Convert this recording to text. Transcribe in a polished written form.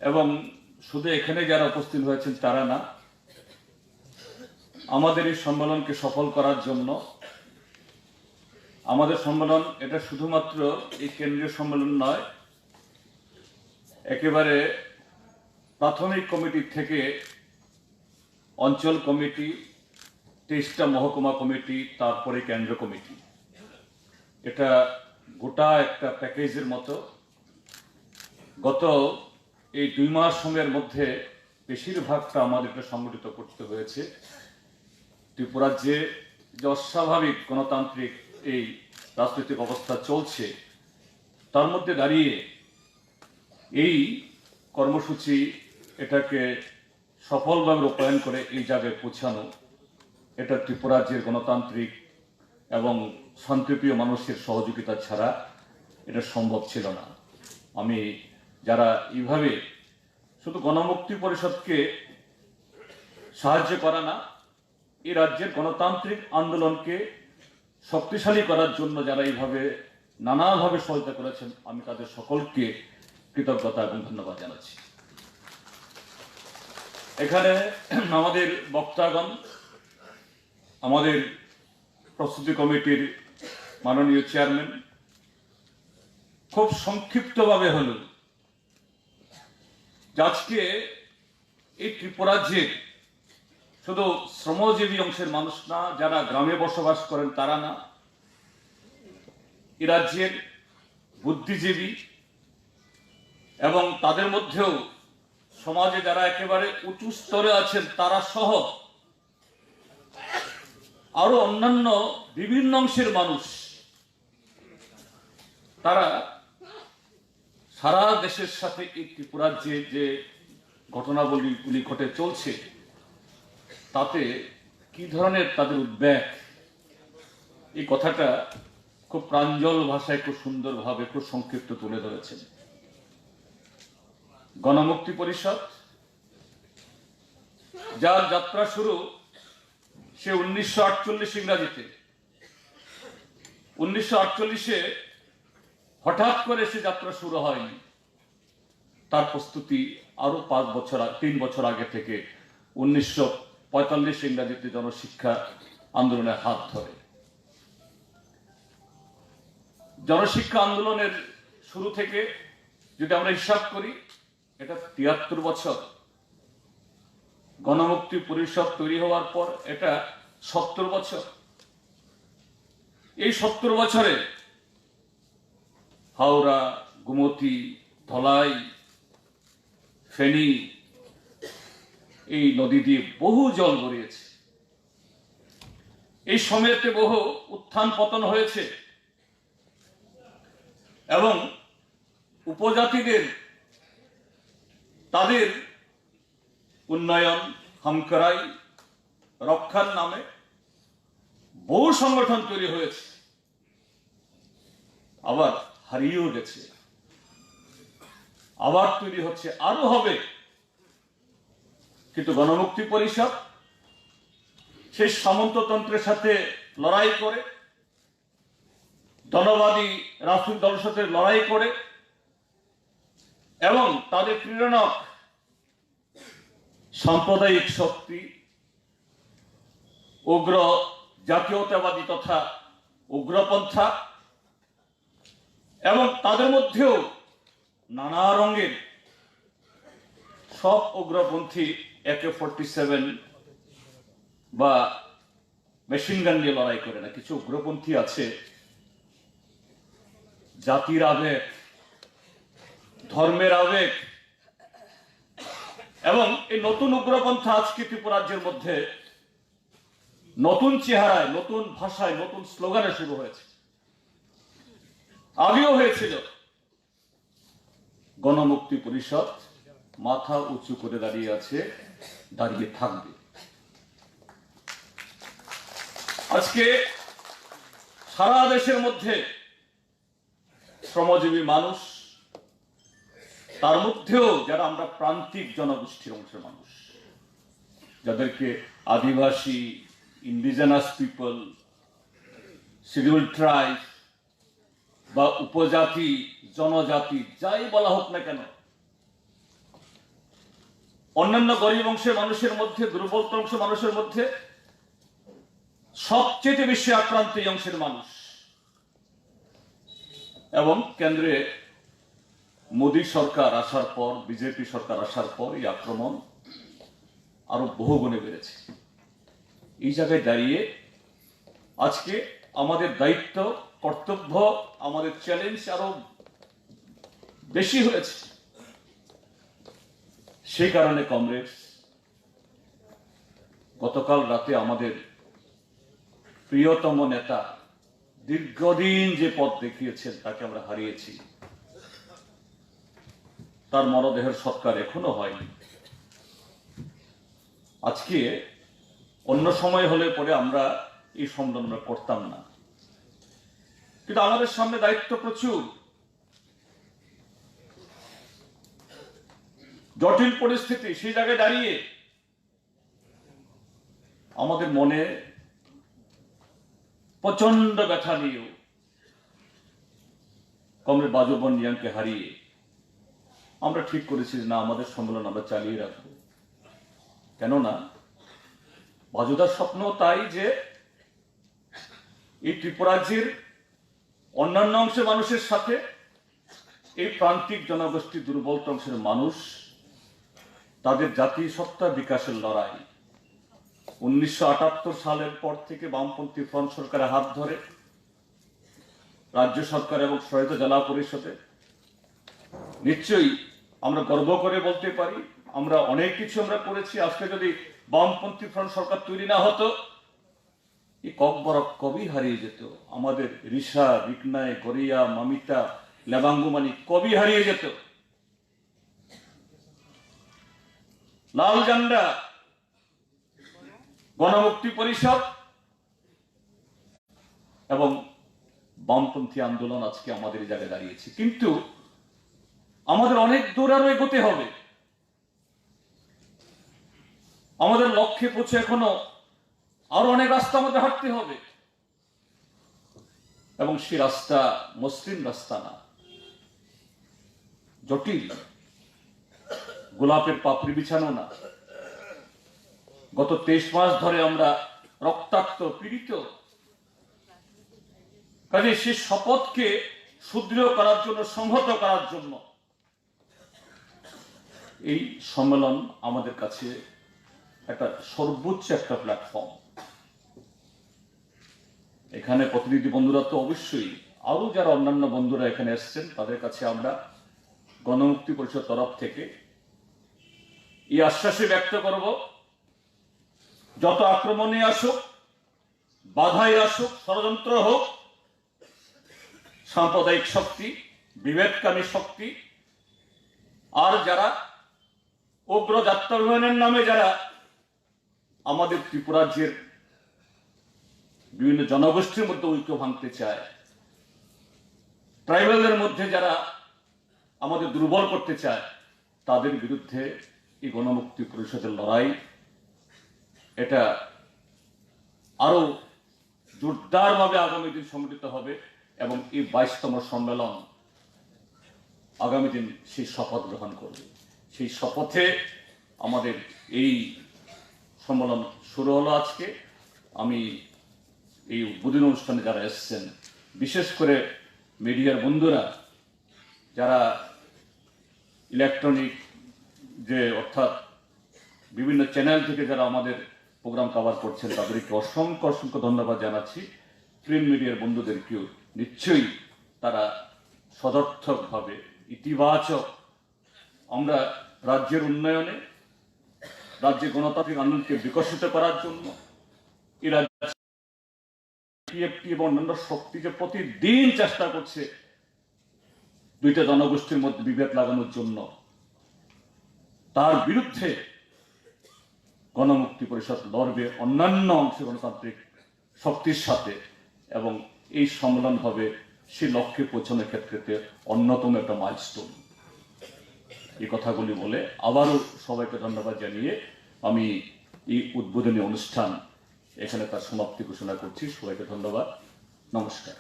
এবং শুধু এখানে যারা উপস্থিত হয়েছেন তারা না, আমাদের এই সম্মেলনকে সফল করার জন্য আমাদের সম্মেলন এটা শুধুমাত্র এই কেন্দ্রীয় সম্মেলন নয়, একেবারে প্রাথমিক কমিটি থেকে অঞ্চল কমিটি, 23টা মহকুমা কমিটি, তারপরে কেন্দ্র কমিটি, এটা গোটা একটা প্যাকেজের মতো। গত এই 2 মাস সময়ের মধ্যে বেশিরভাগটা আমাদের এটা সংগঠিত করতে হয়েছে। ত্রিপুরাজ্যে যে অস্বাভাবিক গণতান্ত্রিক এই রাজনৈতিক অবস্থা চলছে, তার মধ্যে দাঁড়িয়ে এই কর্মসূচি এটাকে সফলভাবে রূপায়ণ করে এই জায়গায় পৌঁছানো, এটা ত্রিপুরাজ্যের গণতান্ত্রিক এবং শান্তিপ্রিয় মানুষের সহযোগিতা ছাড়া এটা সম্ভব ছিল না। আমি যারা এইভাবে শুধু গণমুক্তি পরিষদকে সাহায্য করা না, এই রাজ্যের গণতান্ত্রিক আন্দোলনকে শক্তিশালী করার জন্য যারা এইভাবে নানাভাবে সহায়তা করেছেন, আমি তাদের সকলকে কৃতজ্ঞতা এবং ধন্যবাদ জানাচ্ছি। এখানে আমাদের বক্তাগণ, আমাদের প্রস্তুতি কমিটির মাননীয় চেয়ারম্যান খুব সংক্ষিপ্তভাবে হল আজকে এই ত্রিপুরাজ্যের শুধু শ্রমজীবী অংশের মানুষ না, যারা গ্রামে বসবাস করেন তারা না, এই রাজ্যের বুদ্ধিজীবী এবং তাদের মধ্যেও সমাজে যারা একেবারে উঁচু স্তরে আছেন তারা সহ আরো অন্যান্য বিভিন্ন অংশের মানুষ, তারা সারা দেশের সাথে এই ত্রিপুরাজ্যে যে ঘটনাবলীগুলি ঘটে চলছে তাতে কি ধরনের তাদের উদ্বেগ, এই কথাটা খুব প্রাঞ্জল ভাষায়, খুব সুন্দরভাবে, খুব সংক্ষিপ্ত তুলে ধরেছেন। গণমুক্তি পরিষদ যার যাত্রা শুরু সে 1948 ইংরাজিতে, 1948-এ হঠাৎ করে সে যাত্রা শুরু হয়নি, তার প্রস্তুতি আরো 3 বছর আগে থেকে 1945 ইংরাজিতে জনশিক্ষা আন্দোলনের হাত ধরে। জনশিক্ষা আন্দোলনের শুরু থেকে যদি আমরা হিসাব করি, এটা 73 বছর। গণমুক্তি পরিষদ তৈরি হওয়ার পর এটা 70 বছর। এই 70 বছরে হাওড়া, গোমতী, ধলাই, ফেনী এই নদী দিয়ে বহু জল গড়িয়েছে। এই সময়তে বহু উত্থান পতন হয়েছে এবং উপজাতিদের তাদের উন্নয়ন, হামকরাই, রক্ষার নামে বহু সংগঠন তৈরি হয়েছে, আবার হারিয়েও গেছে, আবার তৈরি হচ্ছে, আরো হবে। কিন্তু গণমুক্তি পরিষদ সেই সামন্ততন্ত্রের সাথে লড়াই করে, ধনবাদী রাজনৈতিক দলের সাথে লড়াই করে এবং তাদের প্রেরণক সাম্প্রদায়িক শক্তি, উগ্র জাতীয়তাবাদী তথা উগ্রপন্থা এবং তাদের মধ্যেও নানা রঙের সব উগ্রপন্থী AK-47 বা মেশিন গান নিয়ে লড়াই করে না। কিছু উগ্রপন্থী আছে জাতির আবেগ, ধর্মের আবেগ, এবং এই নতুন উগ্রপন্থা আজকে ত্রিপুরাজ্যের মধ্যে নতুন চেহারায়, নতুন ভাষায়, নতুন স্লোগানে শুরু হয়েছে, আগেও হয়েছিল। গণমুক্তি পরিষদ মাথা উঁচু করে দাঁড়িয়ে আছে, দাঁড়িয়ে থাকবে। আজকে সারা দেশের মধ্যে শ্রমজীবী মানুষ, তার মধ্যেও যারা আমরা প্রান্তিক জনগোষ্ঠীর অংশের মানুষ, যাদেরকে আদিবাসী, ইন্ডিজেনাস পিপল, শিডিউল ট্রাইব বা উপজাতি, জনজাতি যাই বলা হোক না কেন, অন্যান্য গরিব অংশের মানুষের মধ্যে, দুর্বল অংশের মানুষের মধ্যে সবচেয়ে বেশি আক্রান্ত এই অংশের মানুষ। এবং কেন্দ্রে মোদী সরকার আসার পর, বিজেপি সরকার আসার পর এই আক্রমণ আরো বহুগুণে বেড়েছে। এই জায়গায় দাঁড়িয়ে আজকে আমাদের দায়িত্ব, কর্তব্য, আমাদের চ্যালেঞ্জ আরো বেশি হয়েছে। সেই কারণে কমরেডস, গতকাল রাতে আমাদের প্রিয়তম নেতা দীর্ঘদিন যে পথ দেখিয়েছেন তাকে আমরা হারিয়েছি। তার মরদেহের সৎকার এখনো হয়নি। আজকে অন্য সময় হলে পরে আমরা এই সম্মেলন করতাম না, কিন্তু আমাদের সামনে দায়িত্ব প্রচুর। জটিল পরিস্থিতি, সেই জায়গায় দাঁড়িয়ে আমাদের মনে প্রচন্ড ব্যথা নিয়েও কমরেড বাজু বনজিয়ানকে হারিয়ে আমরা ঠিক করেছি না, আমাদের সম্মেলন আমরা চালিয়ে রাখবো। কেননা বাজুদার স্বপ্ন তাই যে এই ত্রিপুরাজ্যের অন্যান্য অংশের মানুষের সাথে এই প্রান্তিক জনগোষ্ঠী, দুর্বল অংশের মানুষ, তাদের জাতীয়সত্তা বিকাশের লড়াই 1978 সালের পর থেকে বামপন্থী ফ্রন্ট সরকারের হাত ধরে রাজ্য সরকার এবং সহায়ত জেলা পরিষদে নিশ্চয়ই আমরা গর্ব করে বলতে পারি আমরা অনেক কিছু আমরা করেছি। আজকে যদি বামপন্থী ফ্রন্ট সরকার তৈরি না হতো, এই ককবরক কবি হারিয়ে যেত। আমাদের রিসা, রিকনায়, গরিয়া, মামিতা, লেবাঙ্গুমানি কবি হারিয়ে যেত। লাল ঝান্ডা, গণমুক্তি পরিষদ এবং বামপন্থী আন্দোলন আজকে আমাদের এই জায়গায় দাঁড়িয়েছে। কিন্তু আমাদের অনেক দূর আরো এগোতে হবে। আমাদের লক্ষ্যে পৌঁছে এখনো আরো অনেক রাস্তা আমাদের হাঁটতে হবে, এবং সেই রাস্তা মসৃণ রাস্তা না, জটিল, গোলাপের পাপড়ি বিছানো না। গত 23 মাস ধরে আমরা রক্তাক্ত, পীড়িত। কাজে সেই শপথকে সুদৃঢ় করার জন্য, সংহত করার জন্য এই সম্মেলন আমাদের কাছে একটা সর্বোচ্চ একটা প্ল্যাটফর্ম। এখানে প্রতিনিধি বন্ধুরা তো অবশ্যই, আরো যারা অন্যান্য বন্ধুরা এখানে এসছেন তাদের কাছে আমরা গণমুক্তি পরিষদ তরফ থেকে এই আশ্বাসে ব্যক্ত করব, যত আক্রমণে আসুক, বাধাই আসুক, ষড়যন্ত্র হোক, সাম্প্রদায়িক শক্তি, বিভেদকামী শক্তি, আর যারা উগ্র জাত্যাভিমানের নামে যারা আমাদের ত্রিপুরাজ্যের বিভিন্ন জনগোষ্ঠীর মধ্যে ঐক্য ভাঙতে চায়, ট্রাইবালদের মধ্যে যারা আমাদের দুর্বল করতে চায়, তাদের বিরুদ্ধে এই গণমুক্তি পরিষদের লড়াই এটা আরো জোরদারভাবে আগামী দিন সংগঠিত হবে। এবং এই 22তম সম্মেলন আগামী দিন সেই শপথ গ্রহণ করবে। সেই শপথে আমাদের এই সম্মেলন শুরু হলো আজকে। আমি এই উদ্বোধনী অনুষ্ঠানে যারা এসছেন, বিশেষ করে মিডিয়ার বন্ধুরা, যারা ইলেকট্রনিক যে অর্থাৎ বিভিন্ন চ্যানেল থেকে যারা আমাদের প্রোগ্রাম কভার করছেন, তাদেরকে অসংখ্য অসংখ্য ধন্যবাদ জানাচ্ছি। প্রিন্ট মিডিয়ার বন্ধুদেরকেও নিশ্চয়ই তারা সদর্থকভাবে, ইতিবাচক, আমরা রাজ্যের উন্নয়নে, রাজ্যের গণতান্ত্রিক আন্দোলনকে বিকশিত করার জন্য এই রাজ্য এবং অন্যান্য শক্তি যে প্রতিদিন চেষ্টা করছে দুইটা জনগোষ্ঠীর মধ্যে বিভেদ লাগানোর জন্য, তার বিরুদ্ধে গণমুক্তি পরিষদ লড়বে অন্যান্য অংশে গণতান্ত্রিক শক্তির সাথে। এবং এই সম্মেলন হবে সেই লক্ষ্যে পৌঁছানোর ক্ষেত্রে অন্যতম একটা মাইলস্টোন। এই কথাগুলি বলে আবারও সবাইকে ধন্যবাদ জানিয়ে আমি এই উদ্বোধনী অনুষ্ঠান এখানে তার সমাপ্তি ঘোষণা করছি। সবাইকে ধন্যবাদ, নমস্কার।